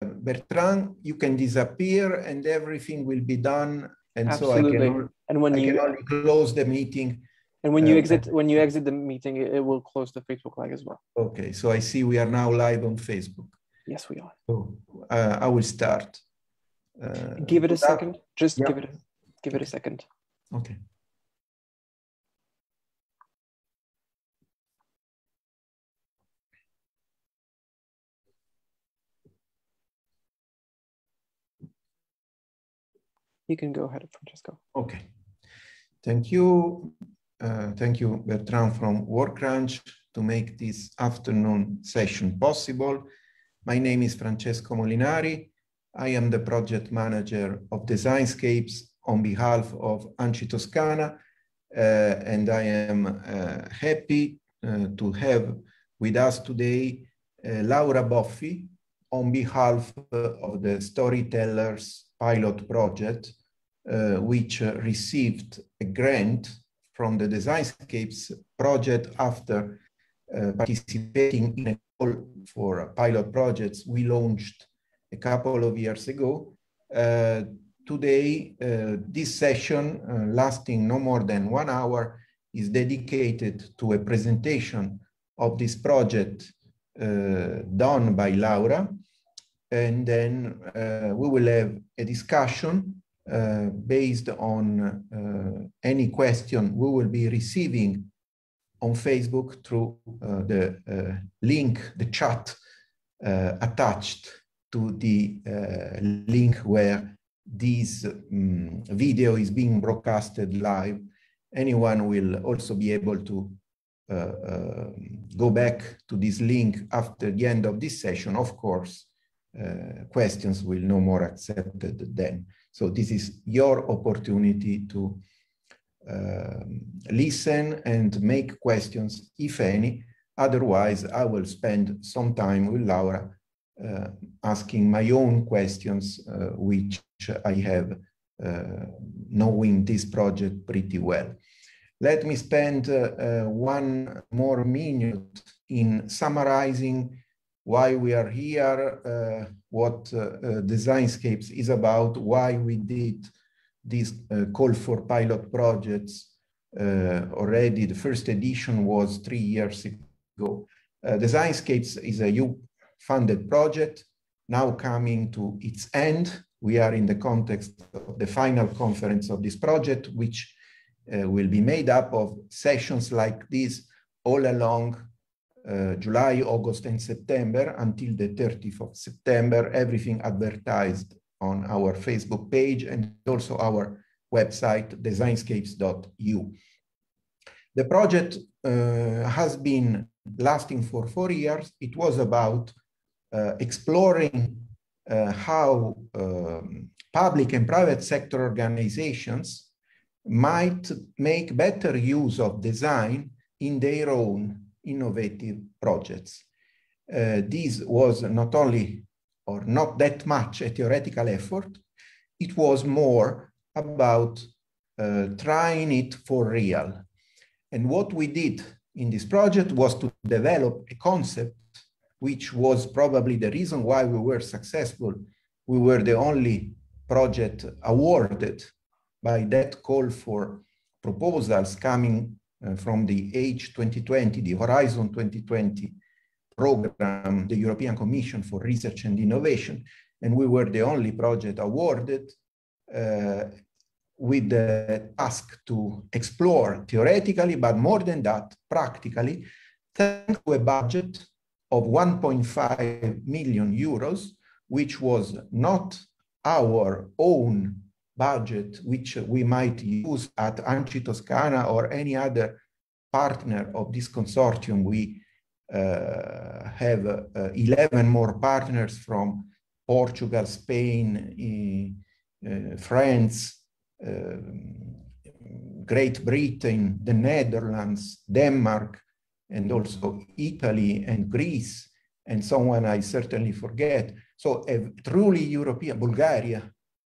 Bertrand, you can disappear and everything will be done. And Absolutely. so I can only close the meeting. And when you exit the meeting, it will close the Facebook Live as well. Okay, so I see we are now live on Facebook. Yes, we are. So I will start. Give it a second. Just give it a second. Okay. You can go ahead, Francesco. Okay. Thank you. Thank you, Bertrand from WorkCrunch, to make this afternoon session possible. My name is Francesco Molinari. I am the project manager of Designscapes on behalf of ANCI Toscana, and I am happy to have with us today Laura Boffi on behalf of the Storytellers Pilot Project, which received a grant from the Designscapes project after participating in a call for pilot projects we launched a couple of years ago. Today, this session, lasting no more than 1 hour, is dedicated to a presentation of this project done by Laura. And then we will have a discussion based on any question we will be receiving on Facebook through the link, the chat attached to the link where this video is being broadcasted live. Anyone will also be able to go back to this link after the end of this session. Of course, questions will no more accepted then. So this is your opportunity to listen and make questions, if any. Otherwise, I will spend some time with Laura asking my own questions, which I have knowing this project pretty well. Let me spend 1 more minute in summarizing why we are here, what Designscapes is about, why we did this call for pilot projects already. The first edition was 3 years ago. Designscapes is a youth-funded project now coming to its end. We are in the context of the final conference of this project, which will be made up of sessions like this all along July, August, and September until the 30th of September, everything advertised on our Facebook page and also our website, designscapes.eu. The project has been lasting for 4 years. It was about exploring how public and private sector organizations might make better use of design in their own innovative projects. This was not only or not that much a theoretical effort, it was more about trying it for real. And what we did in this project was to develop a concept which was probably the reason why we were successful. We were the only project awarded by that call for proposals coming from the H2020, the Horizon 2020 program, the European Commission for Research and Innovation. And we were the only project awarded with the task to explore theoretically, but more than that, practically, thanks to a budget of 1.5 million euros, which was not our own budget, which we might use at ANCI Toscana or any other partner of this consortium. We have 11 more partners from Portugal, Spain, France, Great Britain, the Netherlands, Denmark, and also Italy and Greece, and someone I certainly forget. So a truly European, Bulgaria,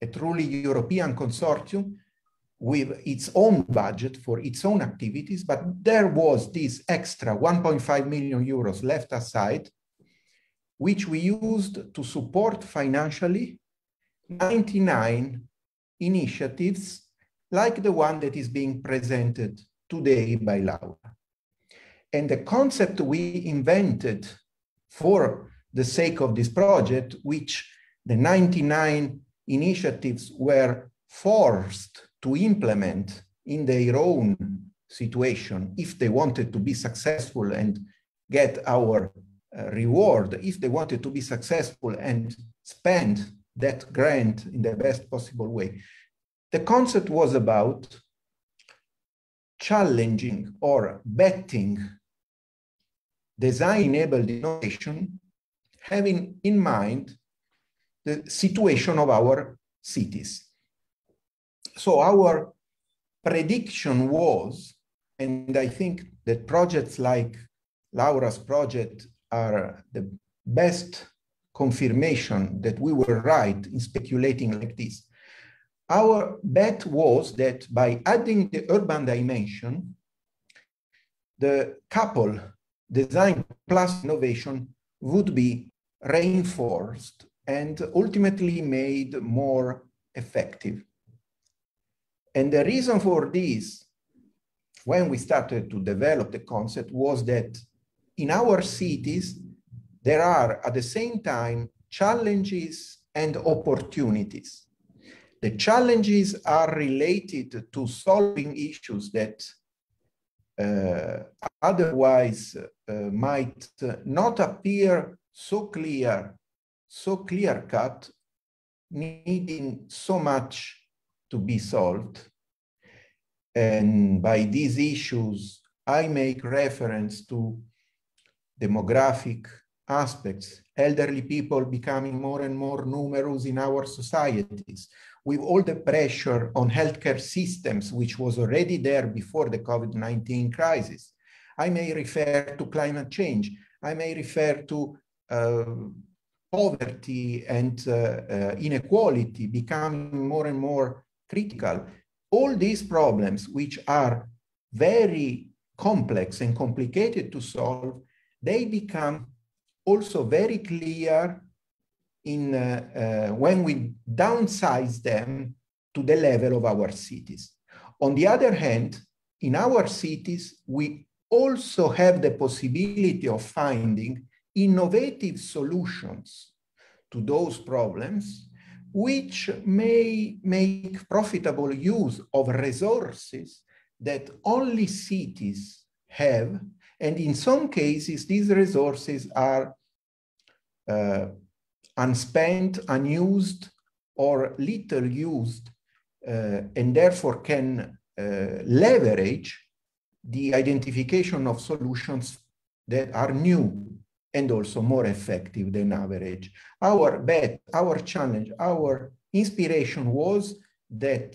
a truly European consortium with its own budget for its own activities, but there was this extra 1.5 million euros left aside, which we used to support financially 99 initiatives like the one that is being presented today by Laura. And the concept we invented for the sake of this project, which the 99 initiatives were forced to implement in their own situation if they wanted to be successful and get our reward, if they wanted to be successful and spend that grant in the best possible way. The concept was about challenging or betting design-enabled innovation, having in mind the situation of our cities. So our prediction was, and I think that projects like Laura's project are the best confirmation that we were right in speculating like this. Our bet was that by adding the urban dimension, the couple design plus innovation would be reinforced and ultimately made more effective. And the reason for this, when we started to develop the concept, was that in our cities, there are at the same time challenges and opportunities. The challenges are related to solving issues that otherwise might not appear so clear-cut, needing so much to be solved. And by these issues, I make reference to demographic aspects, elderly people becoming more and more numerous in our societies, with all the pressure on healthcare systems, which was already there before the COVID-19 crisis. I may refer to climate change. I may refer to poverty and inequality becoming more and more critical. All these problems, which are very complex and complicated to solve, they become also very clear in when we downsize them to the level of our cities. On the other hand, in our cities, we also have the possibility of finding innovative solutions to those problems, which may make profitable use of resources that only cities have. And in some cases, these resources are unspent, unused, or little used, and therefore can leverage the identification of solutions that are new and also more effective than average. Our bet, our challenge, our inspiration was that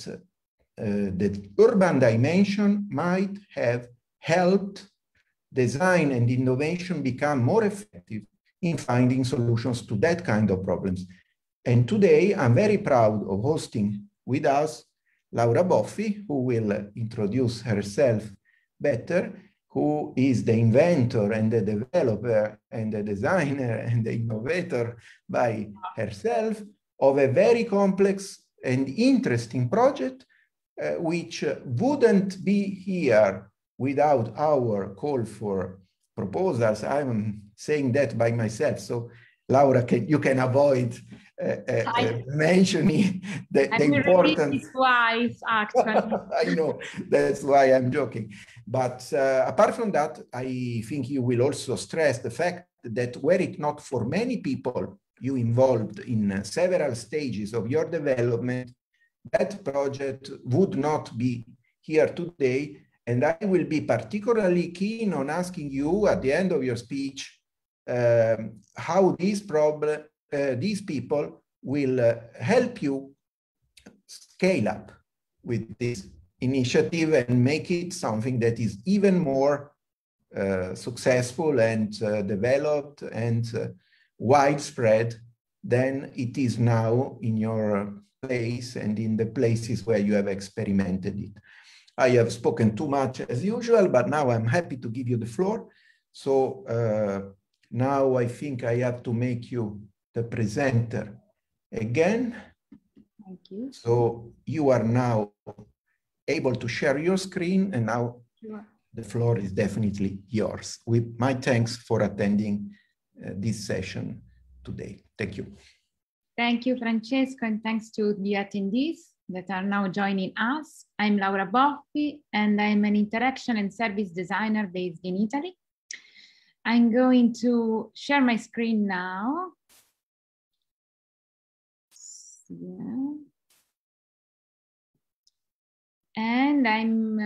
the urban dimension might have helped design and innovation become more effective in finding solutions to that kind of problems. And today, I'm very proud of hosting with us Laura Boffi, who will introduce herself better, who is the inventor and the developer and the designer and the innovator by herself of a very complex and interesting project, which wouldn't be here without our call for proposals. I'm saying that by myself. So Laura, you can avoid mentioning the importance. Twice, actually. I know, that's why I'm joking. But apart from that, I think you will also stress the fact that were it not for many people you involved in several stages of your development, that project would not be here today. And I will be particularly keen on asking you at the end of your speech how these people will help you scale up with this initiative and make it something that is even more successful and developed and widespread than it is now in your place and in the places where you have experimented it. I have spoken too much as usual, but now I'm happy to give you the floor. So Now I think I have to make you the presenter again. Thank you. So you are now able to share your screen, and now the floor is definitely yours. With my thanks for attending this session today. Thank you. Thank you, Francesco, and thanks to the attendees that are now joining us. I'm Laura Boffi, and I'm an interaction and service designer based in Italy. I'm going to share my screen now. Yeah. And I'm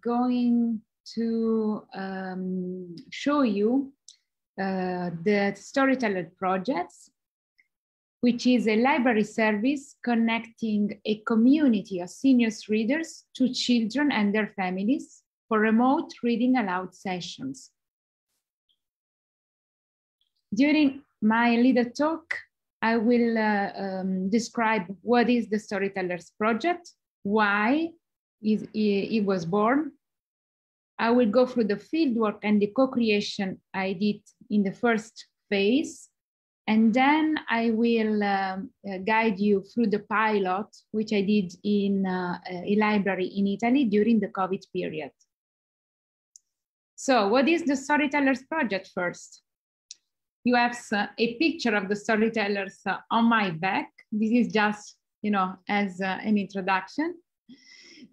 going to show you the Storytellers Project, which is a library service connecting a community of seniors readers to children and their families for remote reading aloud sessions. During my little talk, I will describe what is the Storytellers Project, why it was born. I will go through the fieldwork and the co-creation I did in the first phase. And then I will guide you through the pilot, which I did in a library in Italy during the COVID period. So what is the Storytellers Project first? You have a picture of the storytellers on my back. This is just, as an introduction.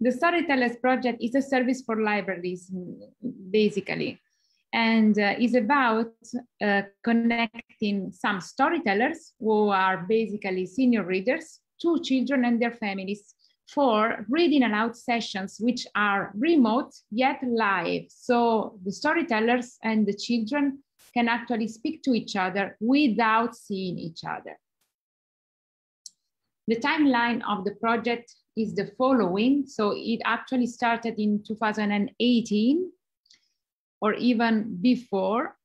The Storytellers Project is a service for libraries, basically, and is about connecting some storytellers who are basically senior readers to children and their families for reading aloud sessions, which are remote yet live. So the storytellers and the children can actually speak to each other without seeing each other. The timeline of the project is the following. So it actually started in 2018 or even before,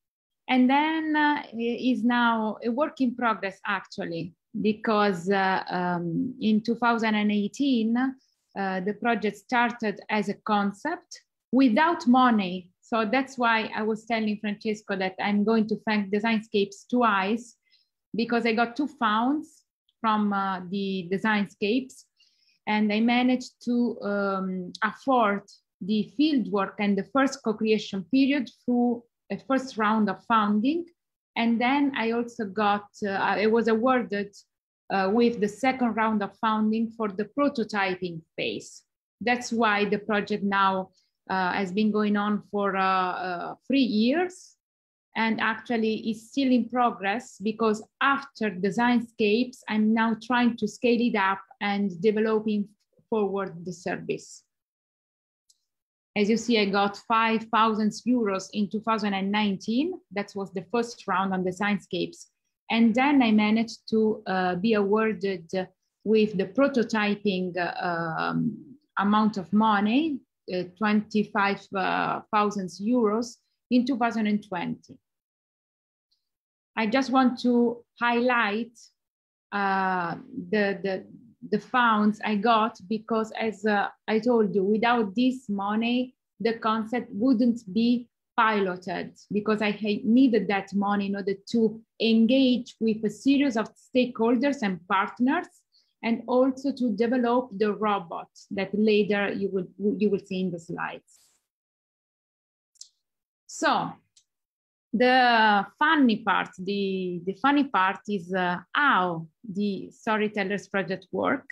and then is now a work in progress actually, because in 2018, the project started as a concept without money. So that's why I was telling Francesco that I'm going to thank Designscapes twice, because I got 2 funds from the Designscapes, and I managed to afford the fieldwork and the first co-creation period through a first round of funding. And then I also got, I was awarded with the second round of funding for the prototyping phase. That's why the project now has been going on for 3 years, and actually is still in progress, because after Designscapes, I'm now trying to scale it up and developing forward the service. As you see, I got 5,000 euros in 2019. That was the first round on Designscapes. And then I managed to be awarded with the prototyping amount of money, 25,000 euros in 2020. I just want to highlight the funds I got, because as I told you, without this money, the concept wouldn't be piloted, because I needed that money in order to engage with a series of stakeholders and partners, and also to develop the robot that later you will see in the slides. So the funny part is how the Storytellers Project work.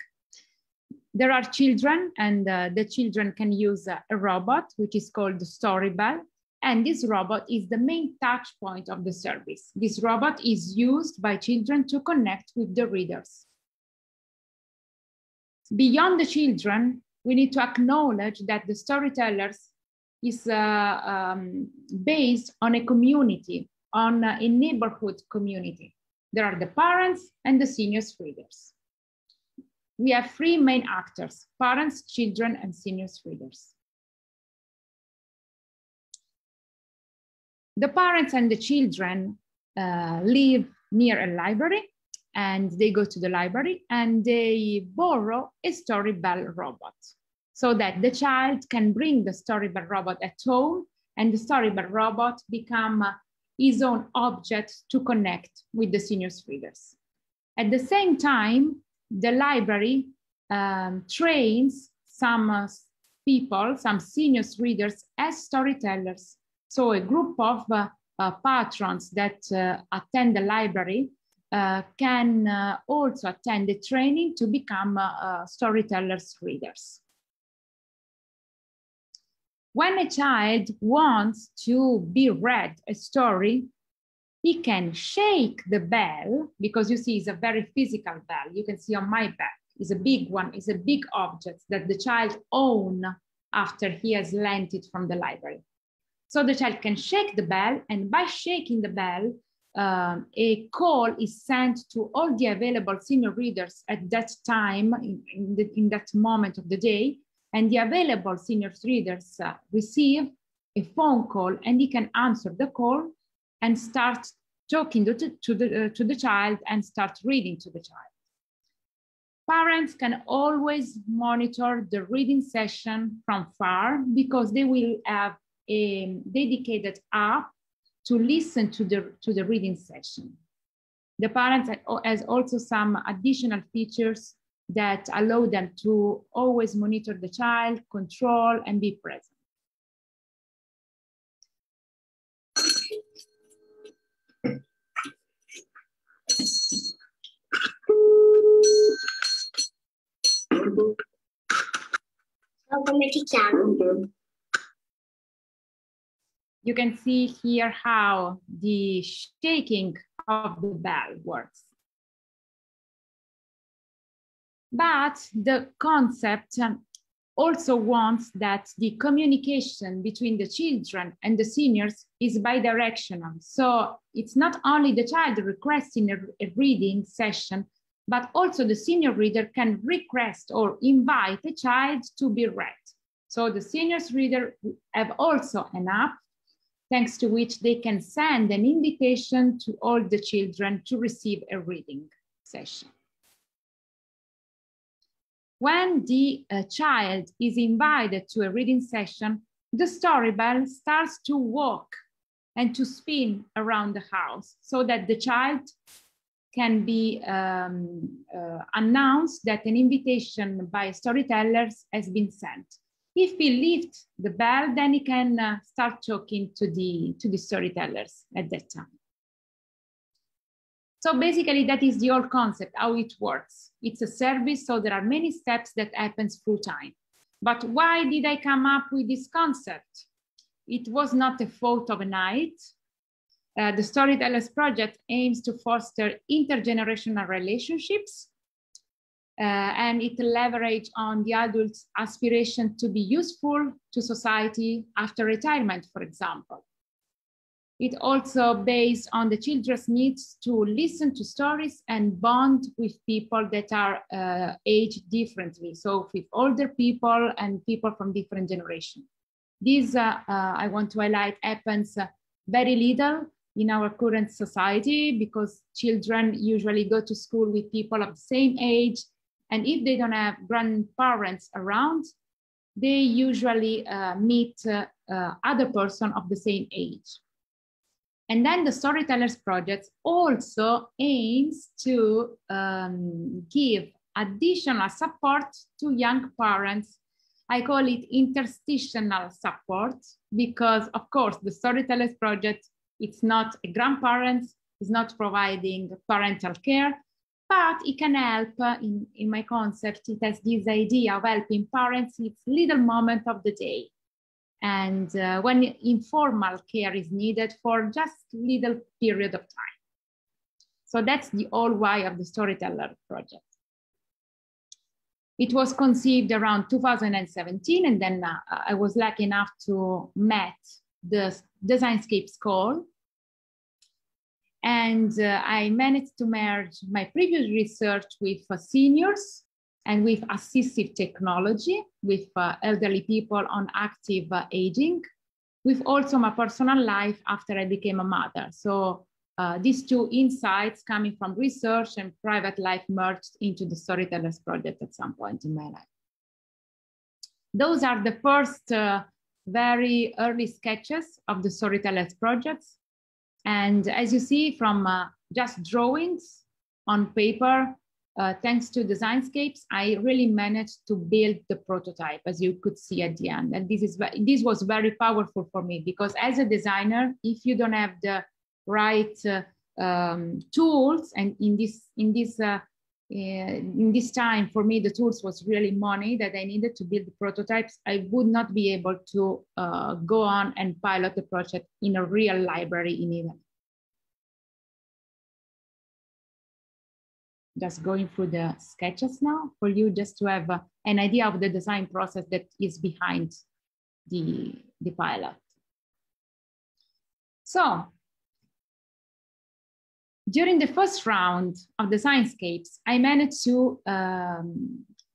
There are children, and the children can use a robot, which is called the Storybell. And this robot is the main touch point of the service. This robot is used by children to connect with the readers. Beyond the children, we need to acknowledge that the Storytellers is based on a community, on a neighborhood community. There are the parents and the seniors readers. We have 3 main actors: parents, children, and seniors readers. The parents and the children live near a library, and they go to the library and they borrow a Storybell robot, so that the child can bring the Storybell robot at home, and the Storybell robot become his own object to connect with the seniors readers. At the same time, the library trains some people, some seniors readers as storytellers. So a group of patrons that attend the library can also attend the training to become storytellers readers. When a child wants to be read a story, he can shake the bell, because you see it's a very physical bell. You can see on my back, it's a big one, it's a big object that the child owns after he has lent it from the library. So the child can shake the bell, and by shaking the bell, a call is sent to all the available senior readers at that time, in that moment of the day, and the available senior readers receive a phone call, and he can answer the call and start talking to the child and start reading to the child. Parents can always monitor the reading session from far, because they will have a dedicated app to listen to the reading session. The parents has also some additional features that allow them to always monitor the child, control, and be present. You can see here how the shaking of the bell works. But the concept also wants that the communication between the children and the seniors is bidirectional. So it's not only the child requesting a reading session, but also the senior reader can request or invite a child to be read. So the seniors reader have also an app, thanks to which they can send an invitation to all the children to receive a reading session. When the child is invited to a reading session, the Storybell starts to walk and to spin around the house, so that the child can be announced that an invitation by storytellers has been sent. If he lifts the bell, then he can start talking to the storytellers at that time. So basically, that is the whole concept, how it works. It's a service, so there are many steps that happens through time. But why did I come up with this concept? It was not a thought of a night. The Storytellers Project aims to foster intergenerational relationships, and it leverages on the adult's aspiration to be useful to society after retirement, for example. It also based on the children's needs to listen to stories and bond with people that are aged differently. So with older people and people from different generations. This, I want to highlight, happens very little in our current society, because children usually go to school with people of the same age. And if they don't have grandparents around, they usually meet other person of the same age. And then the Storytellers Project also aims to give additional support to young parents. I call it interstitial support, because of course the Storytellers Project, it's not a grandparent, it's not providing parental care, but it can help, in my concept, it has this idea of helping parents in its little moment of the day. And when informal care is needed for just little period of time. So that's the whole why of the Storyteller Project. It was conceived around 2017, and then I was lucky enough to meet the Designscapes call. And I managed to merge my previous research with seniors and with assistive technology, with elderly people on active aging, with also my personal life after I became a mother. So these two insights coming from research and private life merged into the Storytellers Project at some point in my life. Those are the first very early sketches of the Storytellers Project. And as you see from just drawings on paper, thanks to Designscapes, I really managed to build the prototype, as you could see at the end. And this was very powerful for me, because as a designer, if you don't have the right tools, and in this time, for me, the tools was really money that I needed to build the prototypes, I would not be able to go on and pilot the project in a real library in Italy. Just going through the sketches now for you, just to have an idea of the design process that is behind the pilot. So, during the first round of Designscapes, I managed to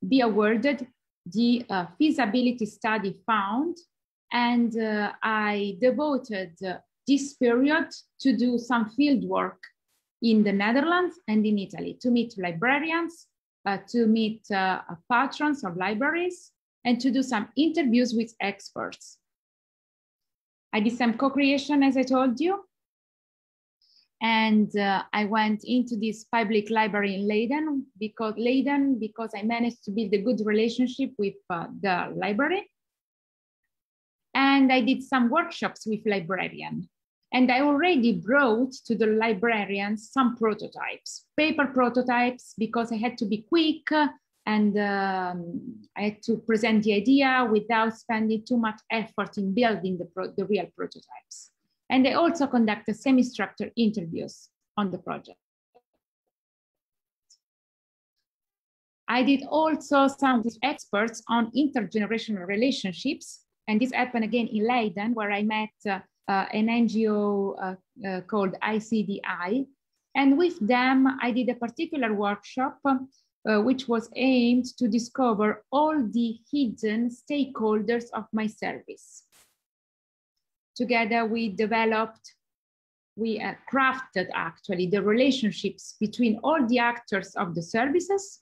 be awarded the feasibility study fund, and I devoted this period to do some field work in the Netherlands and in Italy, to meet librarians, to meet patrons of libraries, and to do some interviews with experts. I did some co-creation, as I told you. And I went into this public library in Leiden because I managed to build a good relationship with the library. And I did some workshops with librarians. And I already brought to the librarians some prototypes, paper prototypes, because I had to be quick and I had to present the idea without spending too much effort in building the real prototypes. And I also conducted semi-structured interviews on the project. I did also some with experts on intergenerational relationships. And this happened again in Leiden, where I met an NGO called ICDI. And with them, I did a particular workshop which was aimed to discover all the hidden stakeholders of my service. Together, we crafted actually the relationships between all the actors of the services.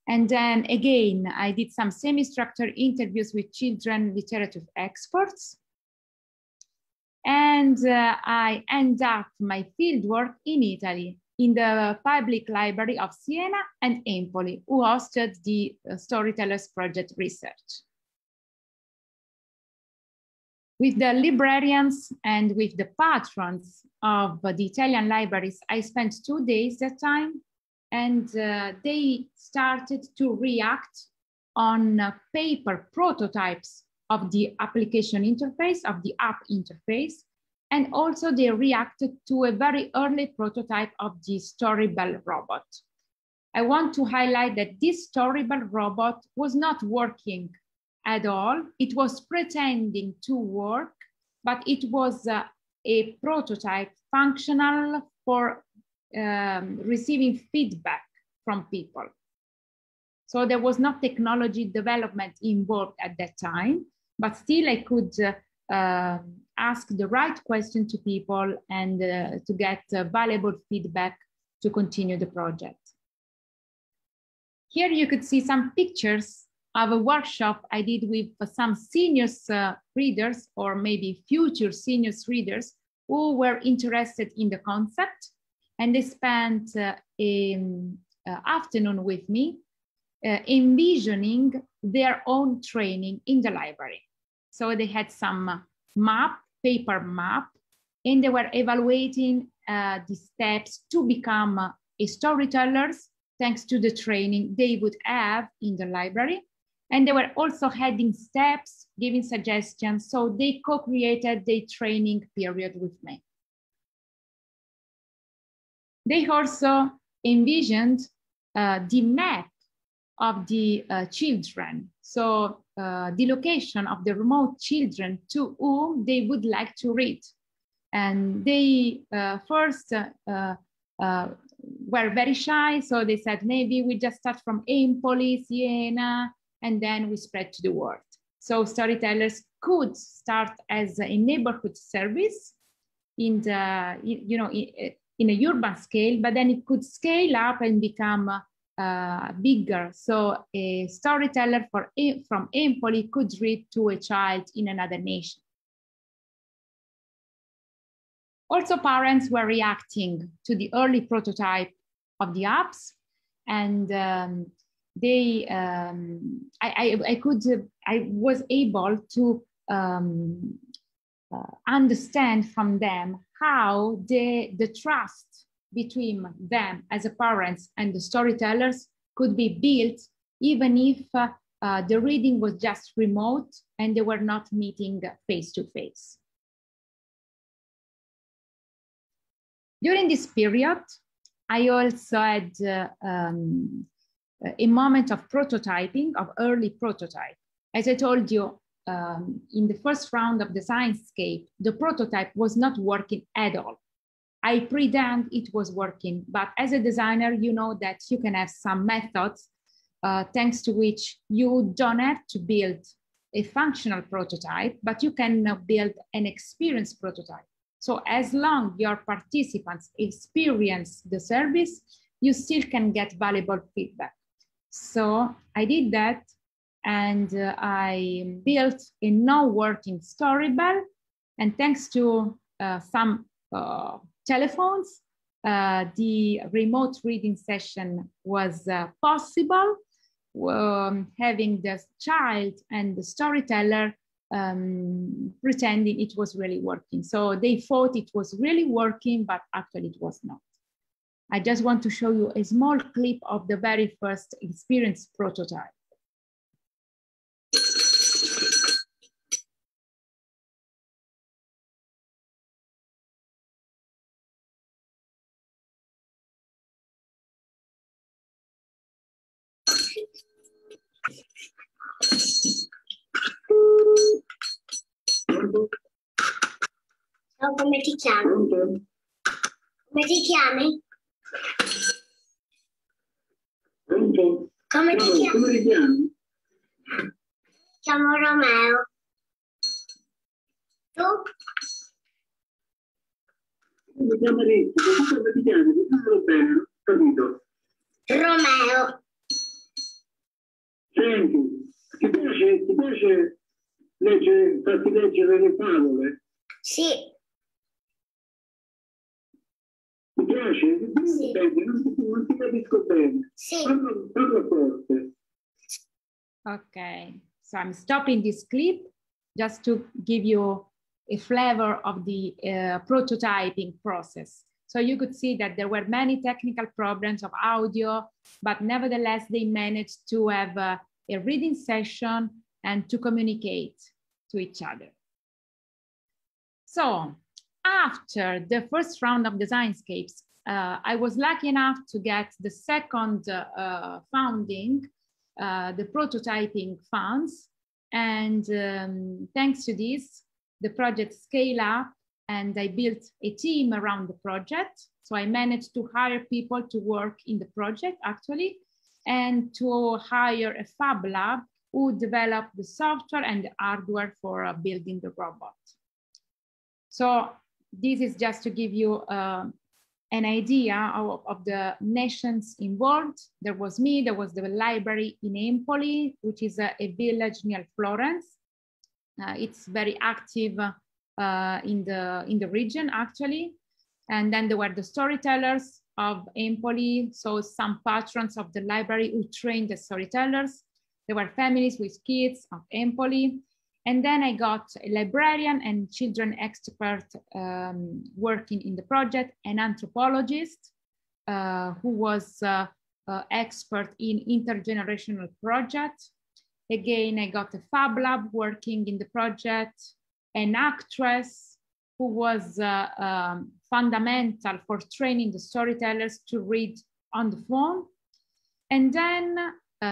And then again, I did some semi-structured interviews with children literature experts. And I ended up my fieldwork in Italy, in the public library of Siena and Empoli, who hosted the Storytellers Project research. With the librarians and with the patrons of the Italian libraries, I spent 2 days that time, and they started to react on paper prototypes of the application interface, of the app interface, and also they reacted to a very early prototype of the Storybell robot. I want to highlight that this Storybell robot was not working at all. It was pretending to work, but it was a prototype functional for receiving feedback from people. So there was not technology development involved at that time, but still I could ask the right question to people and to get valuable feedback to continue the project. Here you could see some pictures of a workshop I did with some seniors readers, or maybe future seniors readers, who were interested in the concept. And they spent an afternoon with me envisioning their own training in the library. So they had some paper map, and they were evaluating the steps to become a storytellers, thanks to the training they would have in the library. And they were also heading steps, giving suggestions. So they co-created the training period with me. They also envisioned the map of the children. So the location of the remote children to whom they would like to read. And they first were very shy. So they said, maybe we just start from Empoli, Siena, and then we spread to the world. So Storytellers could start as a neighborhood service in the, in a urban scale, but then it could scale up and become bigger. So a storyteller from Empoli could read to a child in another nation. Also, parents were reacting to the early prototype of the apps, and I was able to understand from them how the trust between them as a parents and the storytellers could be built, even if the reading was just remote and they were not meeting face to face. During this period, I also had a moment of prototyping, of early prototype. As I told you, in the first round of Designscape, the prototype was not working at all. I pretend it was working, but as a designer, you know that you can have some methods thanks to which you don't have to build a functional prototype, but you can build an experience prototype. So as long your participants experience the service, you still can get valuable feedback. So I did that, and I built a now working Storybell, and thanks to some telephones, the remote reading session was possible, having the child and the storyteller pretending it was really working. So they thought it was really working, but actually it was not. I just want to show you a small clip of the very first experience prototype. Ciao, come ti chiami? Come ti chiami? Come ti chiami? Come ti chiami? Chiamo Romeo. Tu? Mi chiamo Ricco, come ti chiami? Dimmelo bene, capito? Romeo. Senti, ti piace leggere, farti leggere le favole? Sì. Ti piace? Sì. Non ti capisco bene. Sì. Parla forte. Okay, so I'm stopping this clip just to give you a flavor of the prototyping process. So you could see that there were many technical problems of audio, but nevertheless, they managed to have a reading session and to communicate to each other. So after the first round of Designscapes, I was lucky enough to get the second funding, the prototyping funds. And thanks to this, the project scaled up and I built a team around the project. So I managed to hire people to work in the project actually, and to hire a fab lab who developed the software and the hardware for building the robot. So this is just to give you an idea of the nations involved. There was me, there was the library in Empoli, which is a village near Florence. It's very active in the region actually. And then there were the storytellers of Empoli, so some patrons of the library who trained the storytellers. There were families with kids of Empoli. And then I got a librarian and children expert working in the project, an anthropologist who was expert in intergenerational project. Again, I got a fab lab working in the project, an actress who was fundamental for training the storytellers to read on the phone. And then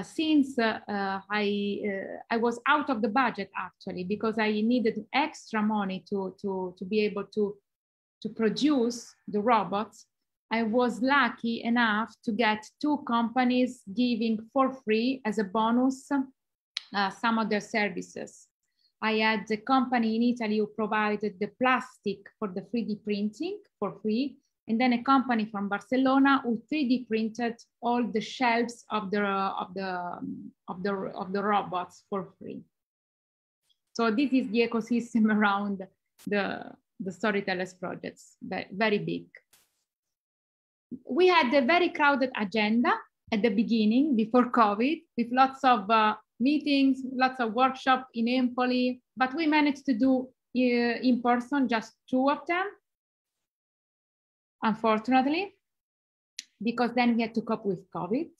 since I was out of the budget actually, because I needed extra money to be able to produce the robots, I was lucky enough to get 2 companies giving for free as a bonus some of their services. I had a company in Italy who provided the plastic for the 3D printing for free, and then a company from Barcelona who 3D printed all the shelves of the robots for free. So this is the ecosystem around the the Storytellers projects, very big. We had a very crowded agenda at the beginning, before COVID, with lots of meetings, lots of workshops in Empoli, but we managed to do in person just 2 of them, unfortunately, because then we had to cope with COVID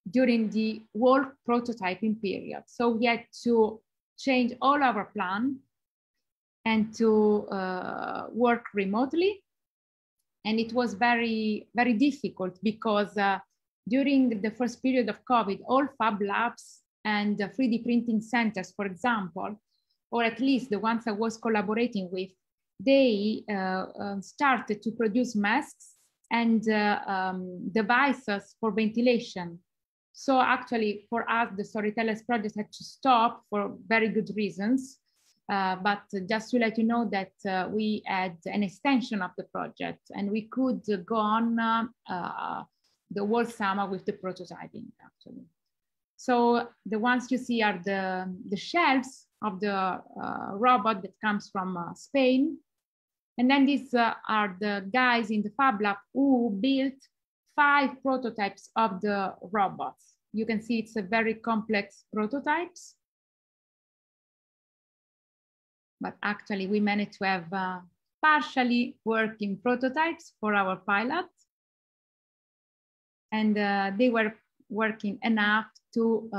during the whole prototyping period. So we had to change all our plan and to work remotely. And it was very, very difficult because during the first period of COVID, all Fab Labs and 3D printing centers, for example, or at least the ones I was collaborating with, they started to produce masks and devices for ventilation. So actually for us, the Storytellers Project had to stop for very good reasons. But just to let you know that we had an extension of the project and we could go on the whole summer with the prototyping actually. So the ones you see are the shelves of the robot that comes from Spain. And then these are the guys in the Fab Lab who built 5 prototypes of the robots. You can see it's a very complex prototypes. But actually we managed to have partially working prototypes for our pilot. And they were working enough to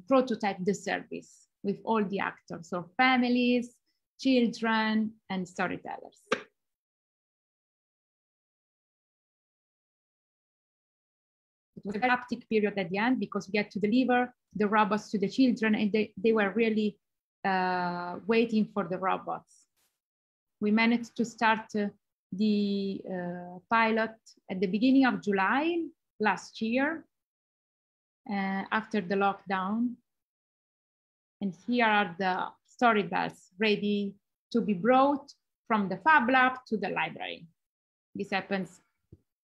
prototype the service with all the actors, so families, children, and storytellers. It was a very hectic period at the end because we had to deliver the robots to the children and they were really waiting for the robots. We managed to start the pilot at the beginning of July last year, after the lockdown. And here are the Storybells ready to be brought from the Fab Lab to the library. This happens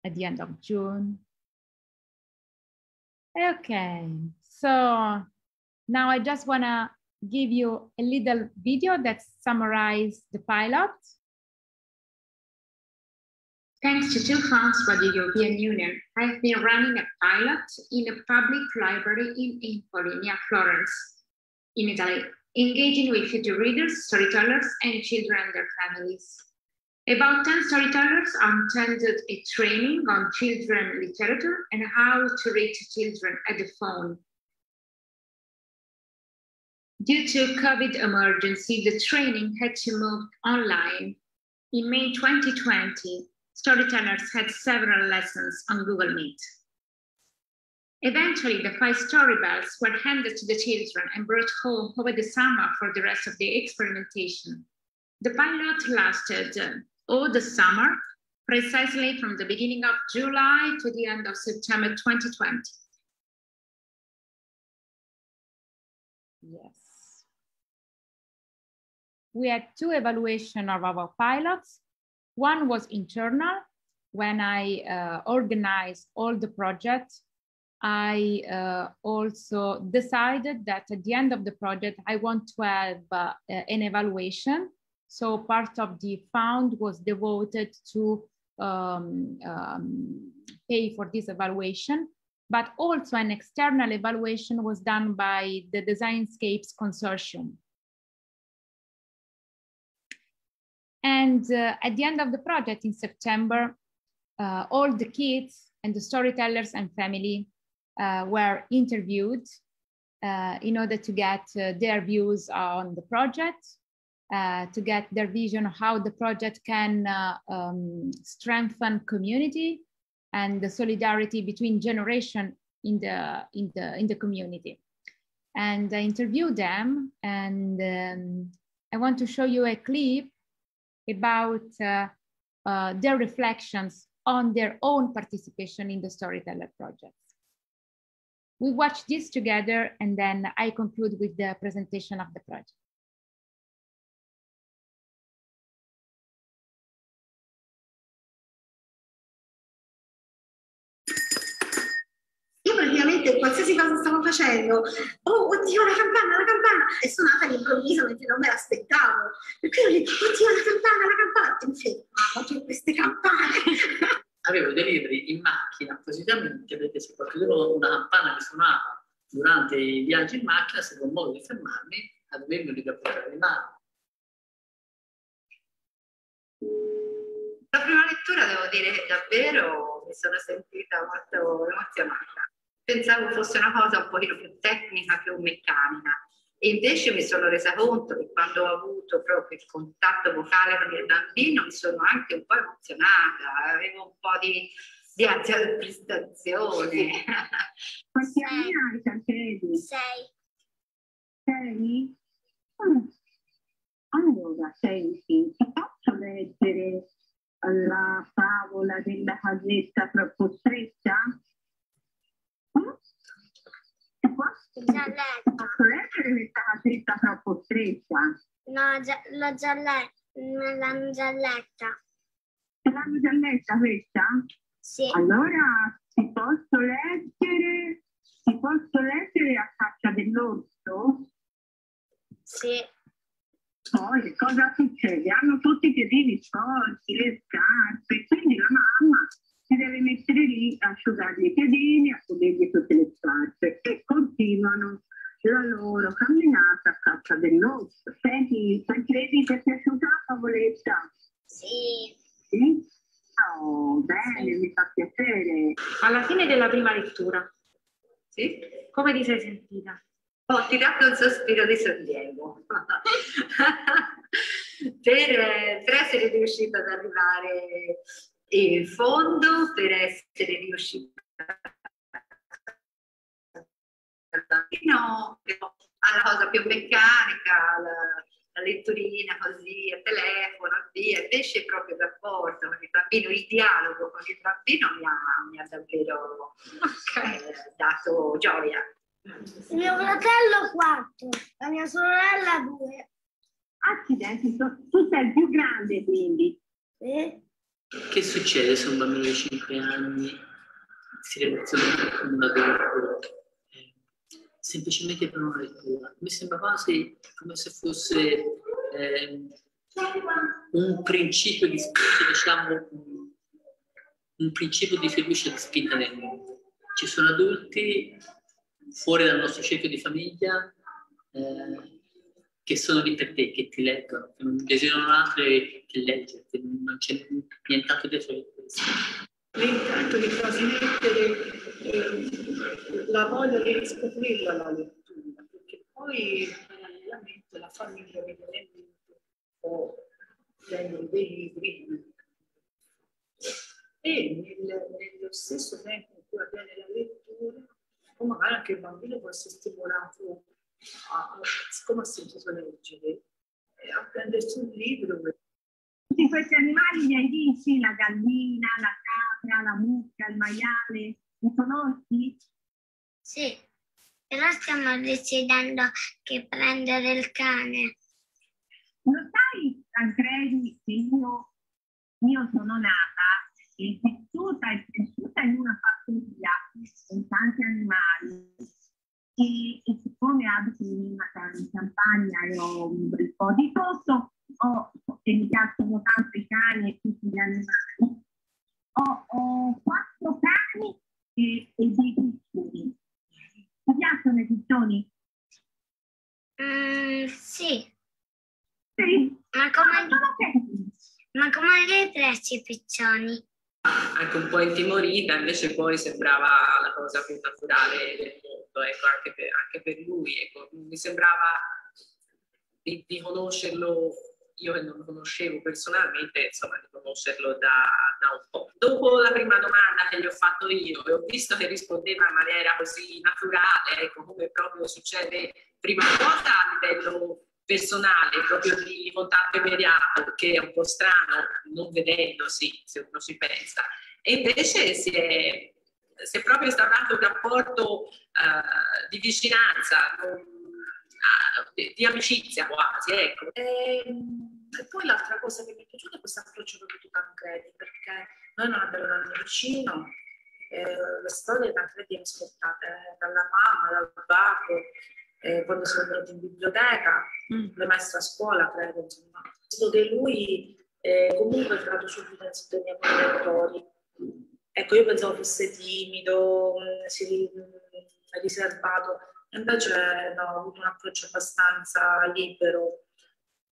at the end of June. Okay, so now I just wanna give you a little video that summarizes the pilot. Thanks to 2 funds by the European Union, I've been running a pilot in a public library in Empoli, near Florence, in Italy, engaging with future readers, storytellers, and children and their families. About 10 storytellers attended a training on children literature and how to reach children at the phone. Due to COVID emergency, the training had to move online. In May 2020, storytellers had several lessons on Google Meet. Eventually, the 5 Storybells were handed to the children and brought home over the summer for the rest of the experimentation. The pilot lasted all the summer, precisely from the beginning of July to the end of September 2020. Yes. We had 2 evaluations of our pilots. One was internal. When I organized all the projects, I also decided that at the end of the project, I want to have an evaluation. So part of the fund was devoted to pay for this evaluation, but also an external evaluation was done by the Designscapes consortium. And at the end of the project in September, all the kids and the storytellers and family were interviewed in order to get their views on the project, to get their vision of how the project can strengthen community and the solidarity between generations in the community. And I interviewed them, and I want to show you a clip about their reflections on their own participation in the Storyteller Project. We watch this together, and then I conclude with the presentation of the project. Io praticamente che qualsiasi cosa stavo facendo, oh oddio la campana, è suonata all'improvviso mentre non me l'aspettavo. E quindi ho detto, oddio la campana, e mi fermavo per queste campane. Avevo dei libri in macchina appositamente perché se qualcuno una campana mi suonava durante i viaggi in macchina, se non modo di fermarmi, avevo il libro a portare in mano. La prima lettura devo dire che davvero mi sono sentita molto emozionata. Pensavo fosse una cosa un pochino più tecnica, più meccanica. E invece mi sono resa conto che quando ho avuto proprio il contatto vocale con il bambino mi sono anche un po' emozionata, avevo un po' di ansia di prestazione. Quanti anni hai, Francesco? 6. 6? Allora, senti, ti posso leggere la favola della casetta troppo stretta? Già letto. Posso leggere questa casetta troppo stretta? No, l'ho già letta. Me l'hanno già letta. Te l'hanno già letta questa? Sì. Allora ti posso leggere A caccia dell'orso? Sì. Poi cosa succede? Hanno tutti i piedini sporchi, le scarpe, quindi la mamma si deve mettere lì a asciugargli i piedini, a pulirgli tutte le scarpe e continuano la loro camminata a caccia dell'orso. Senti, credi che ti è piaciuta la favoletta? Sì. Sì? Oh, bene, mi fa piacere. Alla fine della prima lettura, Sì? come ti sei sentita? Ho tirato un sospiro di sollievo per essere riuscita ad arrivare in fondo, per essere riuscita fino alla cosa più meccanica, la letturina così, a telefono, via. Invece proprio il rapporto con il bambino, il dialogo con il bambino mi ha davvero dato gioia. Il mio fratello 4, la mia sorella 2. Accidenti, tu sei il più grande quindi. Sì. Che succede se un bambino di 5 anni si relaziona con un adulto? Semplicemente per una lettura. Mi sembra quasi come se fosse un principio di spinta, diciamo, un principio di fiducia di spinta nel mondo. Ci sono adulti fuori dal nostro cerchio di famiglia che sono lì per te, che ti leggono, che non desiderano altro che leggerti, non c'è nient'altro dietro di questo. L'intanto di trasmettere la voglia di riscoprirla la lettura, perché poi parallelamente la famiglia evidentemente o leggono dei libri e nello stesso tempo in cui avviene la lettura, o magari anche il bambino può essere stimolato siccome ha sentito leggere, a prendersi un libro. Tutti questi animali li hai visti? La gallina, la capra, la mucca, il maiale, li conosci? Sì, però stiamo decidendo che prendere il cane. Lo sai, Tancredi, che io sono nata e cresciuta in una fattoria con tanti animali. E siccome abito in una campagna e ho un bel po' di posto, e mi piacciono tanto i cani e tutti gli animali, ho 4 cani e dei piccioni. Ti piacciono i piccioni? Sì. Sì. Ma come li hai presi i piccioni? Anche un po' intimorita, invece poi sembrava la cosa più naturale del mondo, ecco, anche per lui. Ecco, mi sembrava di conoscerlo, io che non lo conoscevo personalmente, insomma, di conoscerlo da un po'. Dopo la prima domanda che gli ho fatto io e ho visto che rispondeva in maniera così naturale, ecco, come proprio succede prima cosa a livello personale, proprio di contatto immediato, che è un po' strano non vedendosi, se uno ci pensa. E invece si è proprio instaurato un rapporto di vicinanza, di amicizia quasi, ecco. E poi l'altra cosa che mi è piaciuta è questo approccio proprio di Tancredi, perché noi non abbiamo un vicino, le storie Tancredi ascoltate dalla mamma, dal babbo, quando sono andati in biblioteca, le maestre a scuola, credo, insomma. Visto che lui comunque è entrato subito in sintonia con i lettori. Ecco, io pensavo fosse timido, riservato, invece no, ho avuto un approccio abbastanza libero.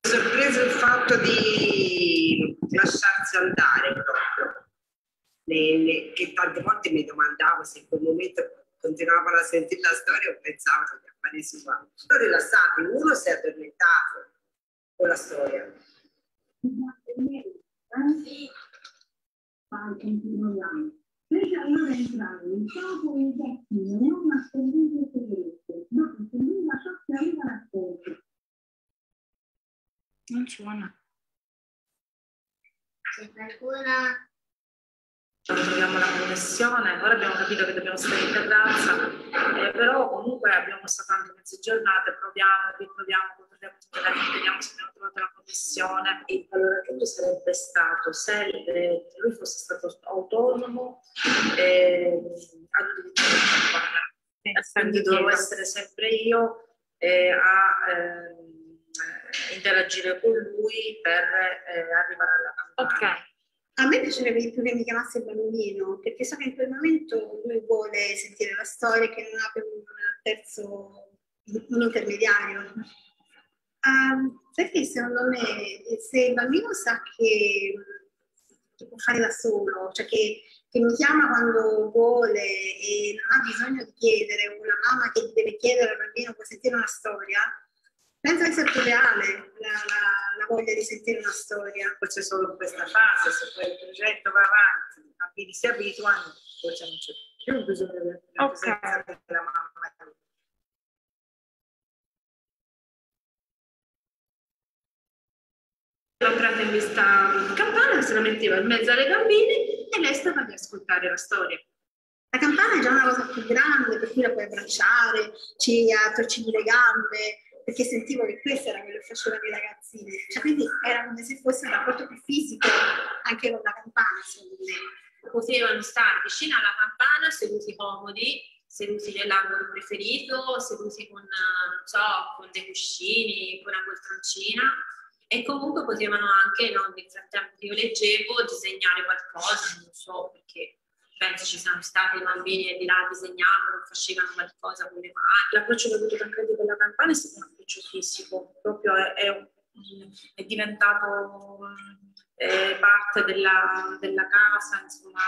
Mi ha sorpreso il fatto di lasciarsi andare proprio, che tante volte mi domandavo se in quel momento continuavano a sentire la storia o pensavano di affari suoi. Sono rilassati, uno si è addormentato con la storia. Fece allora entrare il capo e il gattino, non nascondendo il segreto, dopo che lui lasciò che aveva raccolto. Non suona. C'è qualcuno? Troviamo la connessione, ora abbiamo capito che dobbiamo stare in terrazza, però comunque abbiamo passato anche mezze giornate, proviamo, riproviamo, vediamo se abbiamo trovato la connessione. E allora che sarebbe stato se lui fosse stato autonomo ad utilizzare la campana, quindi dovevo essere sempre io a interagire con lui per arrivare alla campana. Ok. A me piacerebbe di più che mi chiamasse il bambino, perché so che in quel momento lui vuole sentire la storia, che non abbia un terzo, un intermediario. Perché secondo me se il bambino sa che può fare da solo, cioè che mi chiama quando vuole e non ha bisogno di chiedere, o la mamma che gli deve chiedere al bambino può sentire una storia, penso che sia più reale la voglia di sentire una storia. Forse solo in questa fase, se poi il progetto va avanti, i bambini si abituano, forse non c'è più bisogno della presenza della mamma. L'ho presa in questa campana, se la metteva in mezzo alle bambine e lei stava ad ascoltare la storia. La campana è già una cosa più grande, per cui la puoi abbracciare, ci attorcigli le gambe, perché sentivo che questo era quello che facevano i ragazzini. Cioè, quindi era come se fosse un rapporto più fisico anche con la campana, secondo me. Potevano stare vicino alla campana, seduti comodi, seduti nell'angolo preferito, seduti con, non so, con dei cuscini, con una poltroncina, e comunque potevano anche, no, nel frattempo che io leggevo, disegnare qualcosa, non so, perché penso ci siano stati i bambini e di là disegnavano, facevano qualcosa con le mani. L'approccio che ho avuto Tancredi con la campana è stato un approccio fisico, proprio è diventato parte della casa, insomma,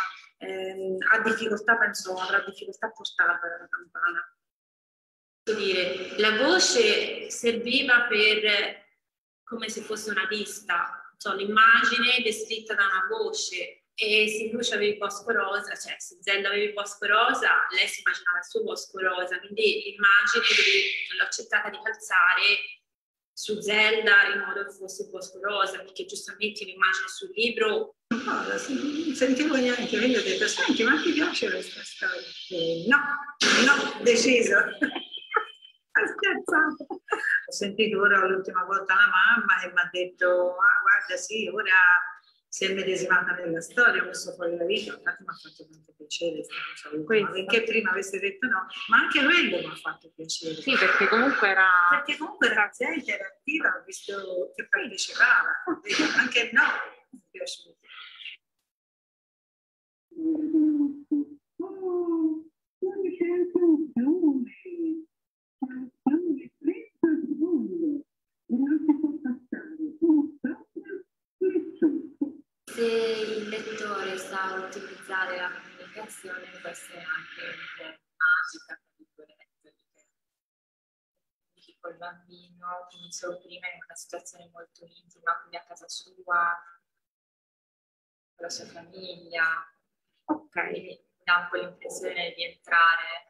ha difficoltà, penso, avrà difficoltà a portarla la campana. Dire, la voce serviva per, come se fosse una pista, cioè l'immagine descritta da una voce. E se Lucia aveva il bosco rosa, cioè se Zelda aveva il bosco rosa, lei si immaginava il suo bosco rosa, quindi l'immagine l'ho accettata di calzare su Zelda in modo che fosse il bosco rosa, perché giustamente l'immagine sul libro... No, non sentivo niente, quindi ho detto, senti, ma ti piace questa storia? No, deciso. Ha scherzato. Ho sentito ora l'ultima volta la mamma e mi ha detto, guarda sì, ora... si è medesimata nella storia, ho messo fuori la vita, infatti mi ha fatto tanto piacere questa cosa, perché prima avesse detto no, ma anche quello mi ha fatto piacere. Sì, perché comunque era... Perché comunque era interattiva, ho visto che partecipava, anche no, mi è piaciuto. Se il lettore sa ottimizzare la comunicazione, può essere anche un po' magica, quindi col bambino, come dicevo prima, in una situazione molto intima, quindi a casa sua, con la sua famiglia. Ok. Quindi dà un po' l'impressione di entrare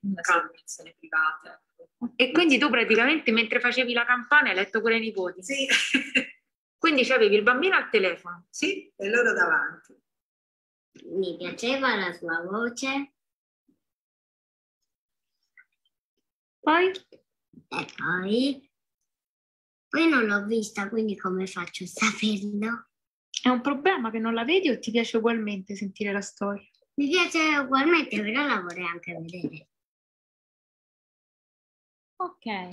in una sua dimensione privata. E quindi tu praticamente mentre facevi la campana hai letto pure ai nipoti? Sì. Quindi c'avevi il bambino al telefono? Sì, e loro davanti. Mi piaceva la sua voce. Poi? E poi non l'ho vista, quindi come faccio a saperlo? È un problema che non la vedi o ti piace ugualmente sentire la storia? Mi piace ugualmente, però la vorrei anche vedere. Okay.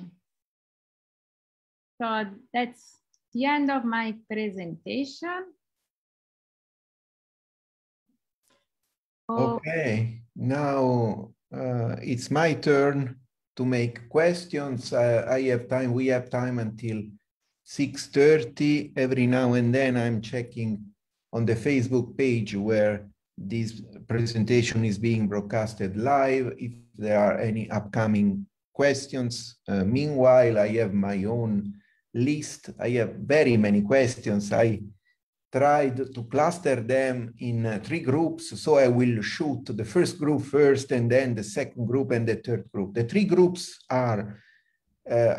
So that's the end of my presentation. Okay, now it's my turn to make questions. I have time, we have time until 6:30. Every now and then I'm checking on the Facebook page where this presentation is being broadcasted live, if there are any upcoming questions. Meanwhile, I have my own list. I have very many questions. I tried to cluster them in 3 groups, so I will shoot the first group first, and then the second group and the third group. The 3 groups are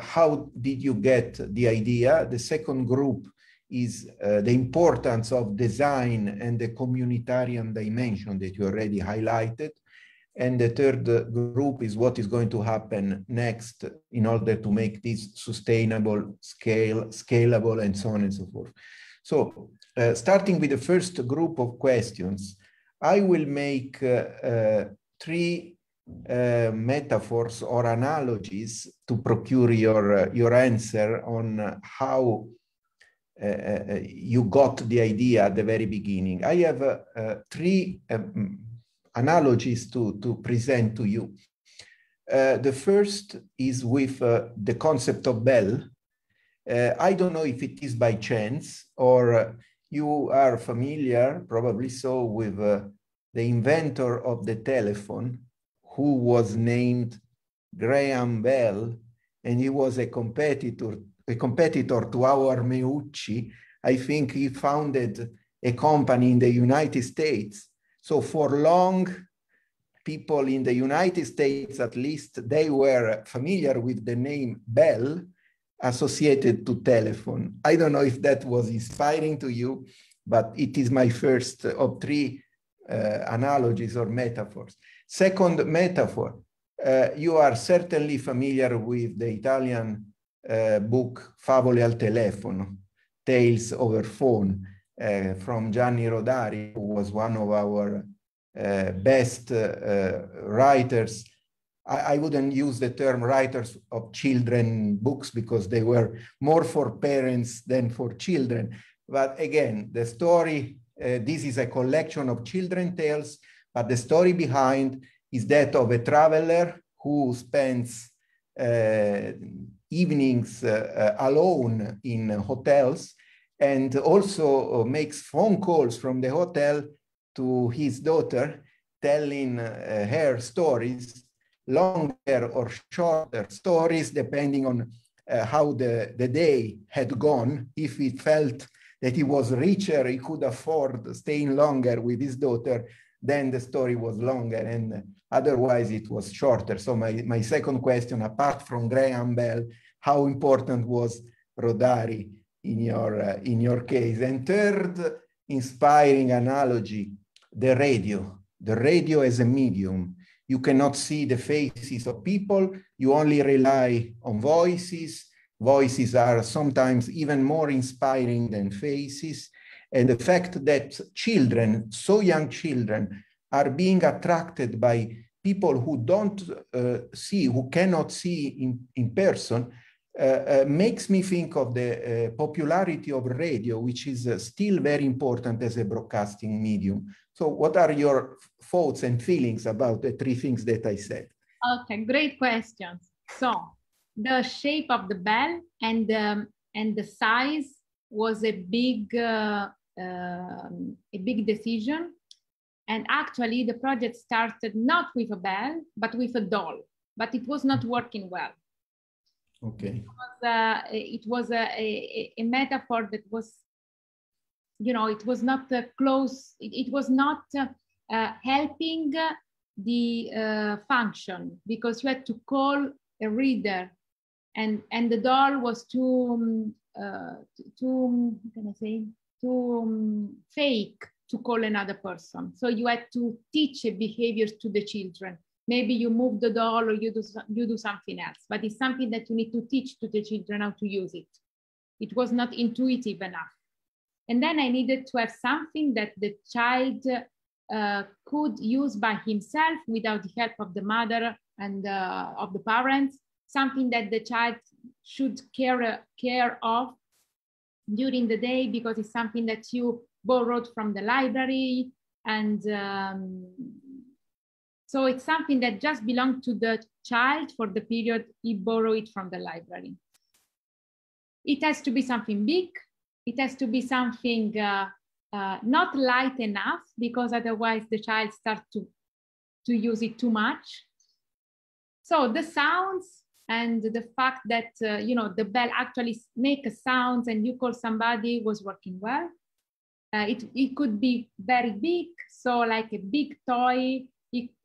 how did you get the idea? The second group is the importance of design and the communitarian dimension that you already highlighted. And the third group is what is going to happen next in order to make this sustainable, scalable, and so on and so forth. So starting with the first group of questions, I will make 3 metaphors or analogies to procure your answer on how you got the idea at the very beginning. I have 3 analogies to present to you. The first is with the concept of bell. I don't know if it is by chance or you are familiar, probably so, with the inventor of the telephone, who was named Graham Bell, and he was a competitor to our Meucci. I think he founded a company in the United States. So for long, people in the United States, at least, they were familiar with the name Bell associated to telephone. I don't know if that was inspiring to you, but it is my first of 3 analogies or metaphors. Second metaphor, you are certainly familiar with the Italian book Favole al telefono, Tales over phone, from Gianni Rodari, who was one of our best writers. I wouldn't use the term writers of children books because they were more for parents than for children. But again, the story, this is a collection of children tales, but the story behind is that of a traveler who spends evenings alone in hotels and also makes phone calls from the hotel to his daughter, telling her stories, longer or shorter stories, depending on how the day had gone. If he felt that he was richer, he could afford staying longer with his daughter, then the story was longer, and otherwise it was shorter. So my second question, apart from Graham Bell, how important was Rodari in your case? And third inspiring analogy, the radio as a medium. You cannot see the faces of people. You only rely on voices. Voices are sometimes even more inspiring than faces. And the fact that children, so young children, are being attracted by people who don't see, who cannot see in person, makes me think of the popularity of radio, which is still very important as a broadcasting medium. So what are your thoughts and feelings about the 3 things that I said? Okay, great questions. So the shape of the bell and the size was a big decision. And actually the project started not with a bell, but with a doll, but it was not working well. Okay. It was a metaphor that was, you know, it was not close. It was not helping the function, because you had to call a reader, and the doll was too fake to call another person. So you had to teach behaviors to the children. Maybe you move the doll or you do something else, but it's something that you need to teach to the children how to use it. It was not intuitive enough. And then I needed to have something that the child could use by himself without the help of the mother and of the parents, something that the child should care of during the day, because it's something that you borrowed from the library. And so it's something that just belonged to the child for the period he borrowed it from the library. It has to be something big. It has to be something not light enough, because otherwise the child starts to use it too much. So the sounds and the fact that, the bell actually makes sounds and you call somebody was working well. It could be very big, so like a big toy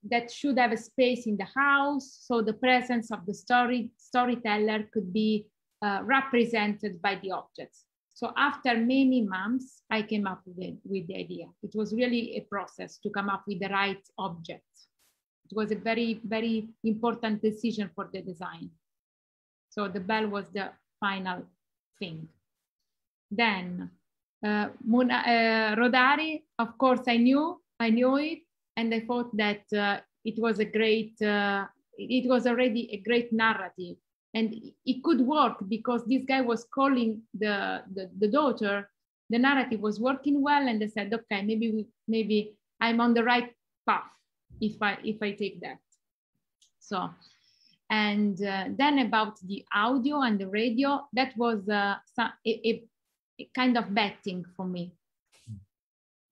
that should have a space in the house. So the presence of the storyteller could be represented by the objects. So after many months, I came up with the idea. It was really a process to come up with the right object. It was a very, very important decision for the design. So the bell was the final thing. Then Rodari, of course, I knew it, and I thought that it was it was already a great narrative, and it could work because this guy was calling the daughter. The narrative was working well, and they said, okay, maybe I'm on the right path if I take that. So, and then about the audio and the radio, that was a kind of betting for me,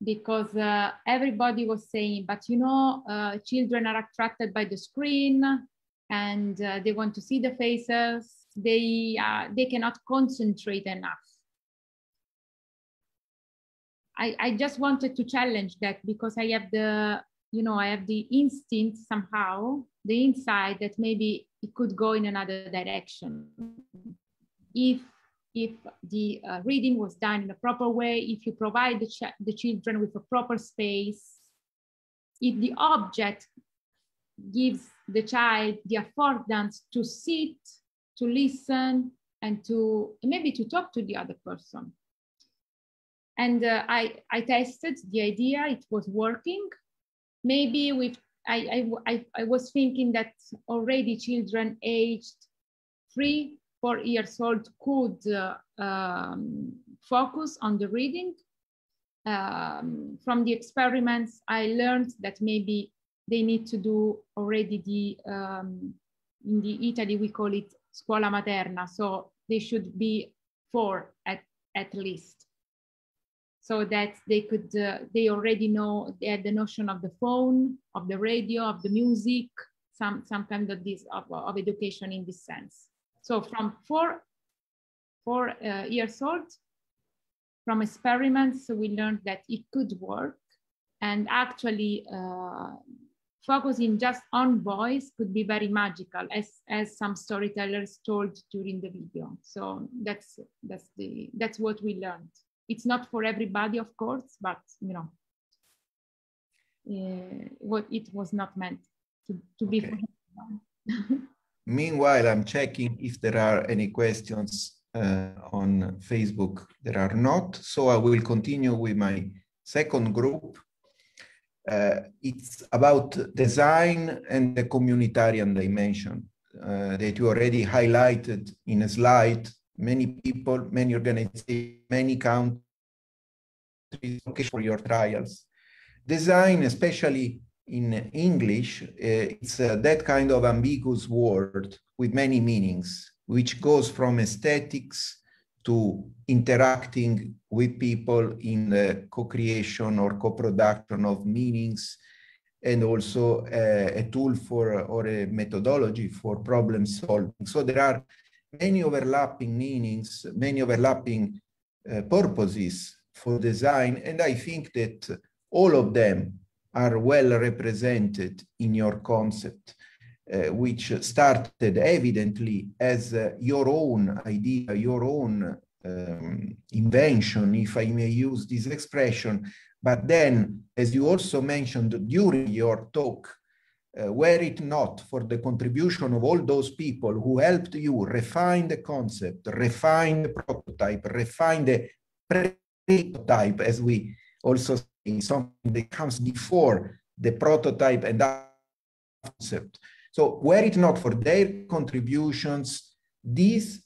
because everybody was saying, but children are attracted by the screen and they want to see the faces. They cannot concentrate enough. I just wanted to challenge that, because I have the instinct somehow, the insight that maybe it could go in another direction. If the reading was done in a proper way, if you provide the children with a proper space, if the object gives the child the affordance to sit, to listen, and maybe to talk to the other person. And I tested the idea, it was working. Maybe I was thinking that already children aged 3-4 years old could focus on the reading. From the experiments, I learned that maybe they need to do already in Italy, we call it scuola materna. So they should be 4 at least. So that they already know, they had the notion of the phone, of the radio, of the music, some kind of of education in this sense. So from 4 years old, from experiments, we learned that it could work, and actually focusing just on voice could be very magical, as some storytellers told during the video. So that's what we learned. It's not for everybody, of course, but what it was not meant to be for everyone. Meanwhile, I'm checking if there are any questions on Facebook. There are not, so I will continue with my second group. It's about design and the communitarian dimension that you already highlighted in a slide. Many people, many organizations, many countries for your trials. Design, especially in English, it's that kind of ambiguous word with many meanings, which goes from aesthetics to interacting with people in the co-creation or co-production of meanings, and also a tool for, or a methodology for problem solving. So there are many overlapping meanings, many overlapping purposes for design, and I think that all of them are well represented in your concept, which started evidently as your own idea, your own invention, if I may use this expression, but then, as you also mentioned during your talk, were it not for the contribution of all those people who helped you refine the concept, refine the prototype, refine the prototype, as we also something that comes before the prototype and concept. So were it not for their contributions, this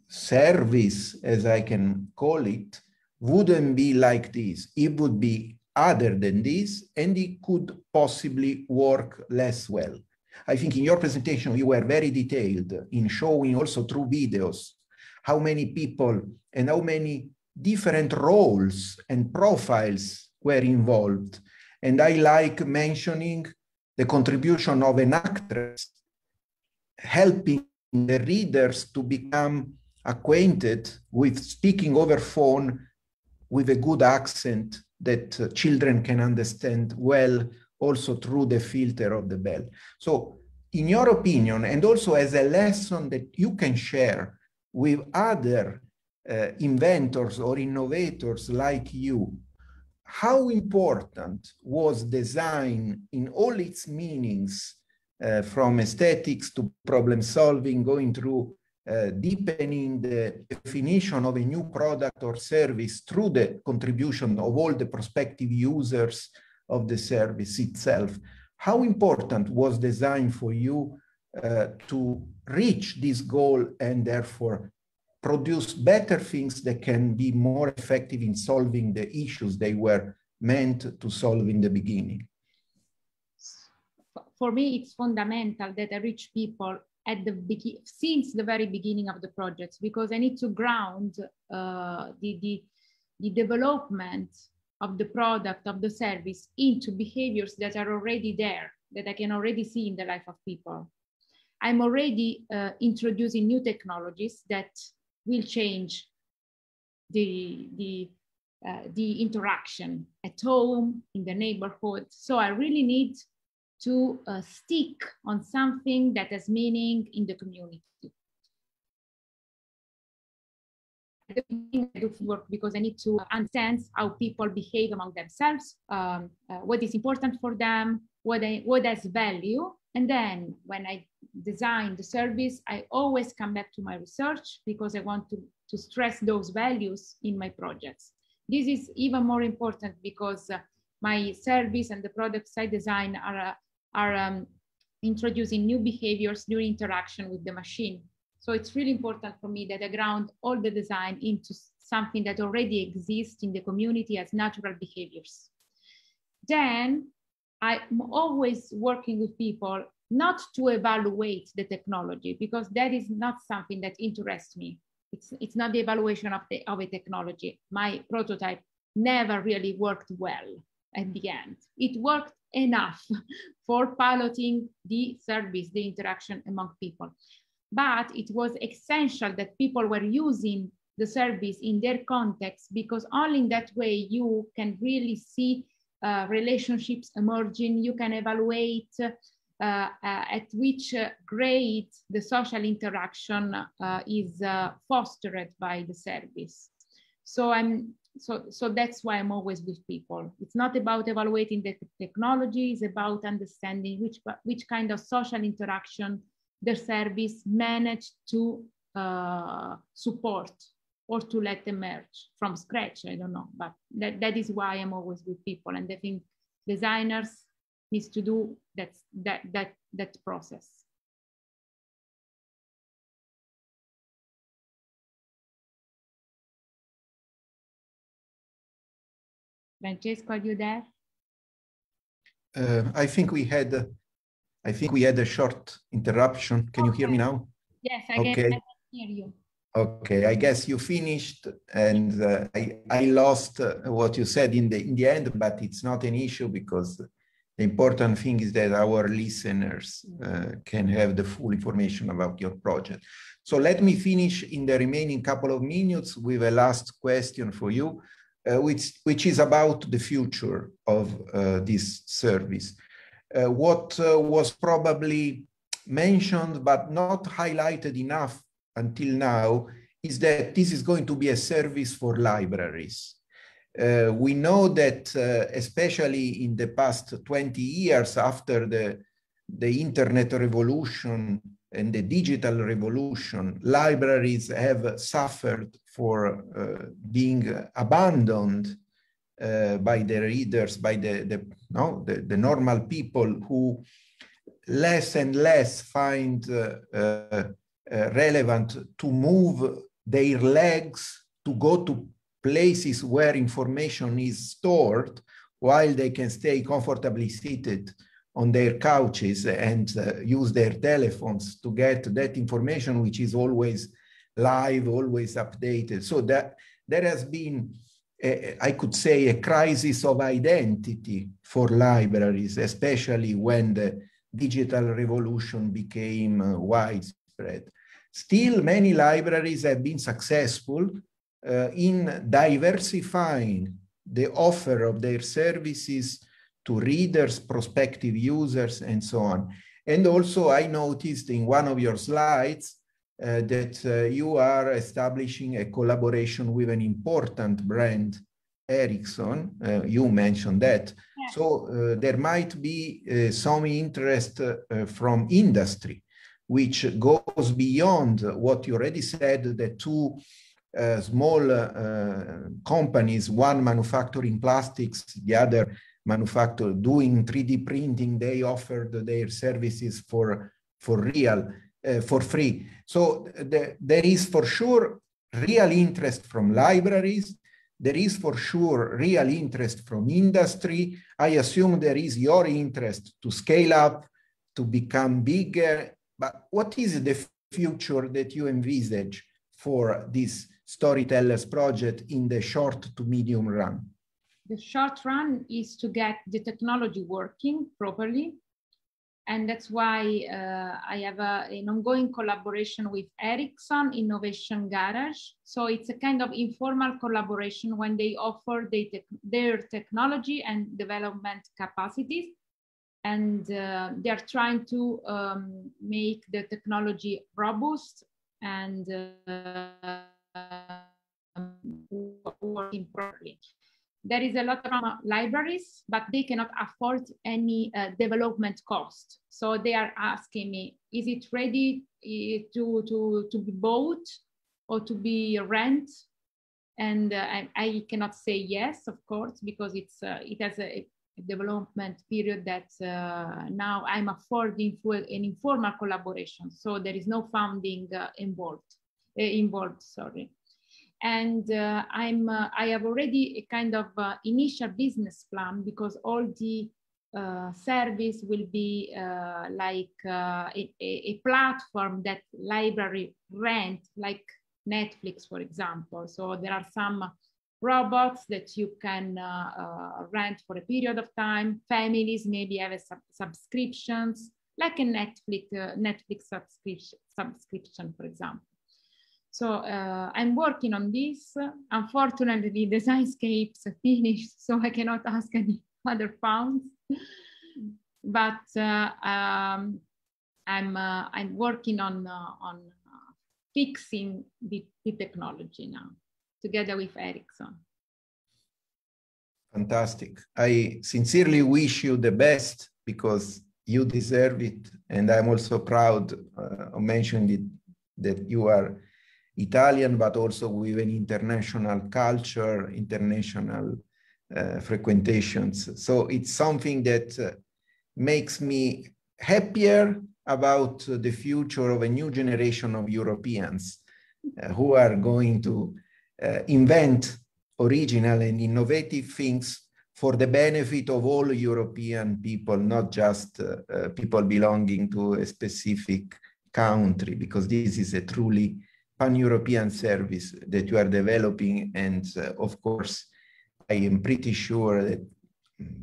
service, as I can call it, wouldn't be like this. It would be other than this, and it could possibly work less well. I think in your presentation, you were very detailed in showing also through videos how many people and how many different roles and profiles were involved. And I like mentioning the contribution of an actress helping the readers to become acquainted with speaking over phone with a good accent that children can understand well, also through the filter of the bell. So in your opinion, and also as a lesson that you can share with other inventors or innovators like you, how important was design in all its meanings, from aesthetics to problem solving, going through deepening the definition of a new product or service through the contribution of all the prospective users of the service itself? How important was design for you to reach this goal and therefore produce better things that can be more effective in solving the issues they were meant to solve in the beginning? For me, it's fundamental that I reach people at since the very beginning of the project, because I need to ground the development of the product, of the service, into behaviors that are already there, that I can already see in the life of people. I'm already introducing new technologies that will change the interaction at home, in the neighborhood. So I really need to stick on something that has meaning in the community. At the beginning, I do work because I need to understand how people behave among themselves, what is important for them, what has value. And then when I design the service, I always come back to my research because I want to stress those values in my projects. This is even more important because my service and the products I design are introducing new behaviors, new interaction with the machine. So it's really important for me that I ground all the design into something that already exists in the community as natural behaviors. Then I'm always working with people not to evaluate the technology, because that is not something that interests me. It's not the evaluation of a technology. My prototype never really worked well at the end. It worked enough for piloting the service, the interaction among people. But it was essential that people were using the service in their context, because only in that way you can really see relationships emerging. You can evaluate at which grade the social interaction is fostered by the service. So that's why I'm always with people. It's not about evaluating the technology, it's about understanding which kind of social interaction the service managed to support or to let emerge from scratch. I don't know, but that is why I'm always with people. And I think designers needs to do that process. Francesco, are you there? I think we had a short interruption. Can you hear me now? Yes, I can hear you. Okay, I guess you finished, and I lost what you said in the end, but it's not an issue because the important thing is that our listeners can have the full information about your project. So let me finish in the remaining couple of minutes with a last question for you, which is about the future of this service. What was probably mentioned but not highlighted enough until now is that this is going to be a service for libraries. We know that especially in the past 20 years after the internet revolution and the digital revolution, libraries have suffered for being abandoned by the readers, by the normal people who less and less find relevant to move their legs to go to places where information is stored, while they can stay comfortably seated on their couches and use their telephones to get that information, which is always live, always updated. So that there has been, I could say, a crisis of identity for libraries, especially when the digital revolution became widespread. Still, many libraries have been successful in diversifying the offer of their services to readers, prospective users, and so on. And also, I noticed in one of your slides that you are establishing a collaboration with an important brand, Ericsson. You mentioned that. Yeah. So there might be some interest from industry, which goes beyond what you already said, the two small companies, one manufacturing plastics, the other manufacturer doing 3D printing. They offered their services for real, for free. So there is for sure real interest from libraries. There is for sure real interest from industry. I assume there is your interest to scale up, to become bigger. But what is the future that you envisage for this Storytellers project in the short to medium run? The short run is to get the technology working properly. And that's why I have an ongoing collaboration with Ericsson Innovation Garage. So it's a kind of informal collaboration when they offer their technology and development capacities. And they're trying to make the technology robust and working properly. There is a lot of libraries, but they cannot afford any development cost. So they are asking me, is it ready to be bought or to be rent? And I cannot say yes, of course, because it has a development period that now I'm affording for an informal collaboration. So there is no funding involved. Sorry. And I have already a kind of initial business plan, because all the service will be like a platform that library rent, like Netflix, for example. So there are some robots that you can rent for a period of time. Families maybe have a subscriptions, like a Netflix subscription, for example. So I'm working on this. Unfortunately, Designscapes finished, so I cannot ask any other funds. But I'm working on fixing the technology now, together with Ericsson. Fantastic. I sincerely wish you the best, because you deserve it. And I'm also proud of mentioning it, that you are Italian, but also with an international culture, international frequentations. So it's something that makes me happier about the future of a new generation of Europeans who are going to invent original and innovative things for the benefit of all European people, not just people belonging to a specific country, because this is a truly pan-European service that you are developing. And of course, I am pretty sure that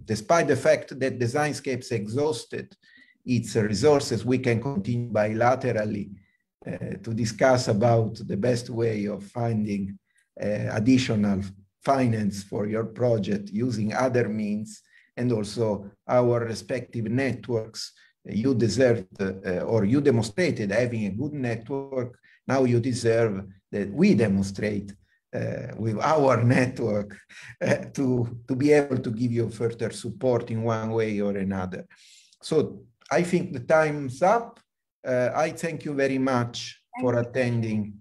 despite the fact that Designscapes exhausted its resources, we can continue bilaterally to discuss about the best way of finding additional finance for your project using other means, and also our respective networks. You deserved, or you demonstrated having a good network. Now you deserve that we demonstrate with our network to be able to give you further support in one way or another. So I think the time's up. I thank you very much for attending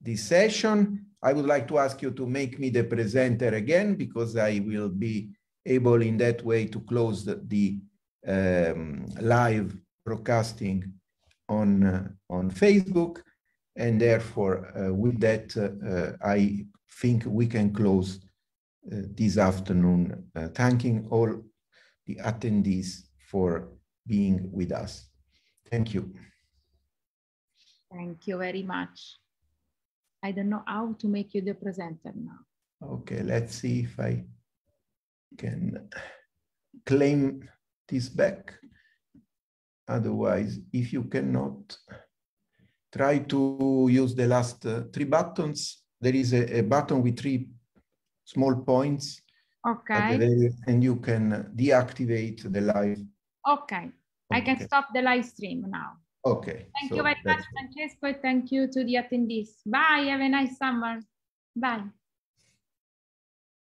this session. I would like to ask you to make me the presenter again, because I will be able in that way to close the live broadcasting on Facebook. And therefore, with that, I think we can close this afternoon, thanking all the attendees for being with us. Thank you. Thank you very much. I don't know how to make you the presenter now. Okay, let's see if I can claim this back. Otherwise, if you cannot, try to use the last 3 buttons. There is a button with 3 small points. Okay. And you can deactivate the live. Okay. I can stop the live stream now. Okay. Thank you very much, Francesco. Thank you to the attendees. Bye. Have a nice summer. Bye.